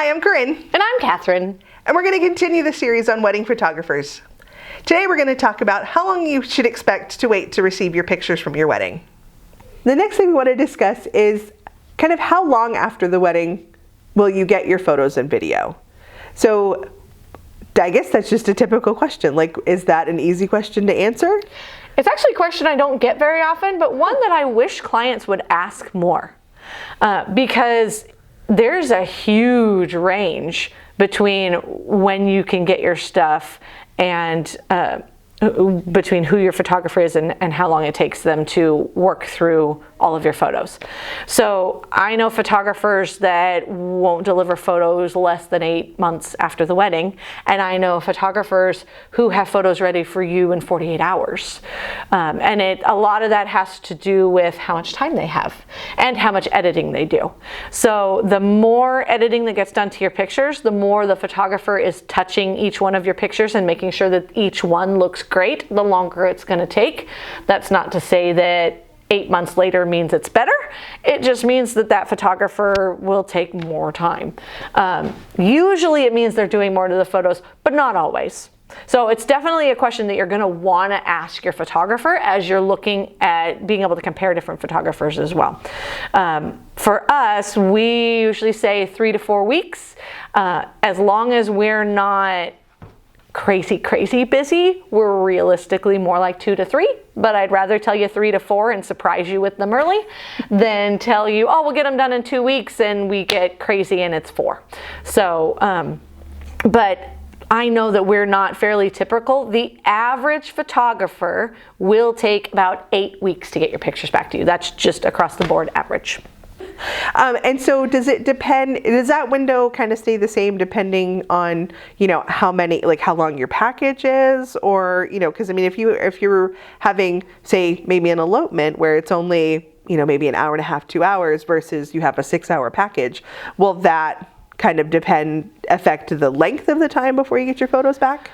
Hi, I'm Karin. And I'm Kathryn. And we're going to continue the series on wedding photographers. Today we're going to talk about how long you should expect to wait to receive your pictures from your wedding. The next thing we want to discuss is kind of how long after the wedding will you get your photos and video. So I guess that's just a typical question. Like, is that an easy question to answer? It's actually a question I don't get very often, but one that I wish clients would ask more. Because there's a huge range between when you can get your stuff and between who your photographer is and how long it takes them to work through all of your photos. So I know photographers that won't deliver photos less than 8 months after the wedding, and I know photographers who have photos ready for you in 48 hours. And a lot of that has to do with how much time they have and how much editing they do. So the more editing that gets done to your pictures, the more the photographer is touching each one of your pictures and making sure that each one looks great, the longer it's going to take. That's not to say that 8 months later means it's better. It just means that that photographer will take more time. Usually it means they're doing more to the photos, but not always. So it's definitely a question that you're going to want to ask your photographer as you're looking at being able to compare different photographers as well. For us, we usually say 3 to 4 weeks. As long as we're not crazy busy, we're realistically more like 2 to 3, but I'd rather tell you 3 to 4 and surprise you with them early than tell you, oh, we'll get them done in 2 weeks and we get crazy and it's 4. So, but I know that we're not fairly typical. The average photographer will take about 8 weeks to get your pictures back to you. That's just across the board average. And so does it depend, does that window kind of stay the same depending on, how many, like how long your package is, or, because I mean, if you're having, say, maybe an elopement where it's only, maybe an hour and a half, 2 hours versus you have a 6-hour package, will that kind of affect the length of the time before you get your photos back?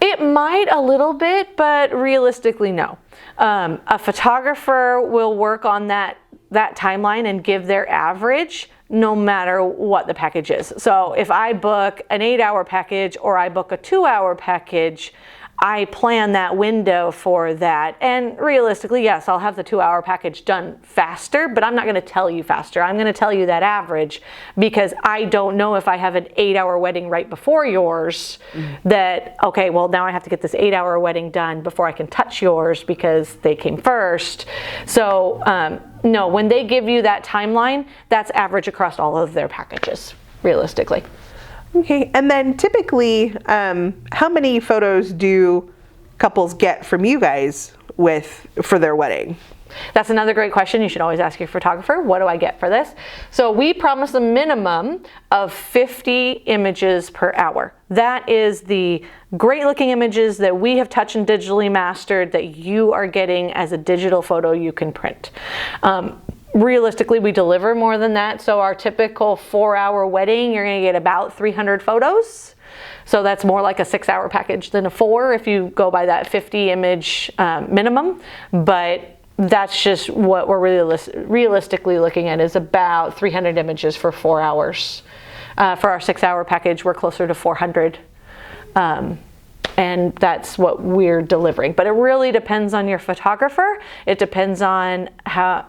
It might a little bit, but realistically, no. A photographer will work on that timeline and give their average no matter what the package is. So if I book an 8-hour package or I book a 2-hour package, I plan that window for that. And realistically, yes, I'll have the 2-hour package done faster, but I'm not going to tell you faster. I'm going to tell you that average because I don't know if I have an 8-hour wedding right before yours that, okay, well, now I have to get this 8-hour wedding done before I can touch yours because they came first. So no, when they give you that timeline, that's average across all of their packages, realistically. Okay, and then typically, how many photos do couples get from you guys for their wedding? That's another great question. You should always ask your photographer, what do I get for this? So we promise a minimum of 50 images per hour. That is the great looking images that we have touched and digitally mastered that you are getting as a digital photo you can print. Realistically, we deliver more than that. So our typical 4-hour wedding, you're going to get about 300 photos. So that's more like a 6-hour package than a 4 if you go by that 50 image minimum. But that's just what we're realistically looking at is about 300 images for 4 hours. For our 6-hour package, we're closer to 400. And that's what we're delivering. But it really depends on your photographer. It depends on how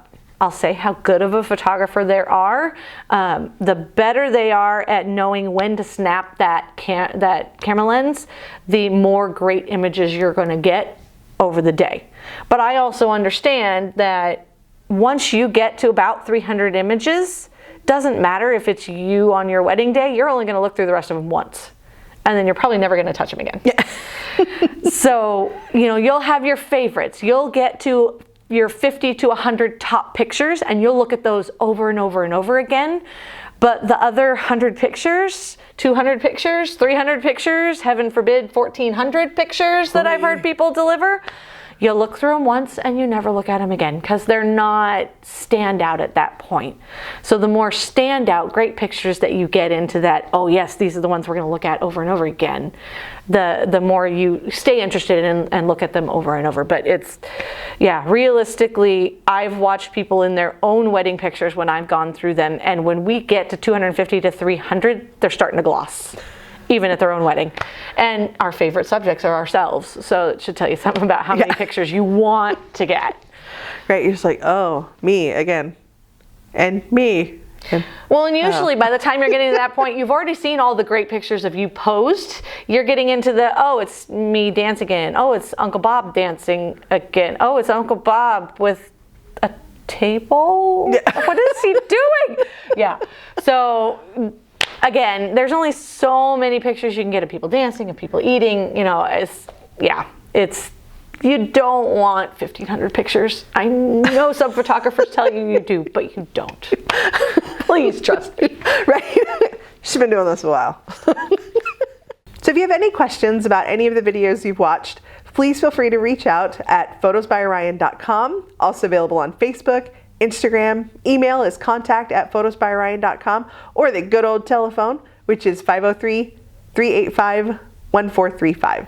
good of a photographer they are. The better they are at knowing when to snap that camera lens, the more great images you're going to get over the day. But I also understand that once you get to about 300 images, doesn't matter if it's you on your wedding day, you're only going to look through the rest of them once. And then you're probably never going to touch them again. Yeah. So, you'll have your favorites. You'll get to your 50 to 100 top pictures and you'll look at those over and over and over again. But the other 100 pictures, 200 pictures, 300 pictures, heaven forbid 1,400 pictures that I've heard people deliver, You look through them once and you never look at them again because they're not standout at that point. So the more standout great pictures that you get into that, oh yes, these are the ones we're going to look at over and over again, the more you stay interested in and look at them over and over. But it's, yeah, realistically, I've watched people in their own wedding pictures when I've gone through them, and when we get to 250 to 300, they're starting to gloss, even at their own wedding. And our favorite subjects are ourselves, so it should tell you something about how many pictures you want to get. Right, you're just like, oh, me again, and me. Well, and usually by the time you're getting to that point, you've already seen all the great pictures of you posed. You're getting into the, oh, it's me dancing again. Oh, it's Uncle Bob dancing again. Oh, it's Uncle Bob with a table? Yeah. What is he doing? Yeah. So again, there's only so many pictures you can get of people dancing, of people eating, you know, you don't want 1,500 pictures. I know some photographers tell you you do, but you don't. Please trust me. Right? She's been doing this a while. So if you have any questions about any of the videos you've watched, please feel free to reach out at photosbyorion.com. Also available on Facebook, Instagram. Email is contact@photosbyorion.com, or the good old telephone, which is 503-385-1435.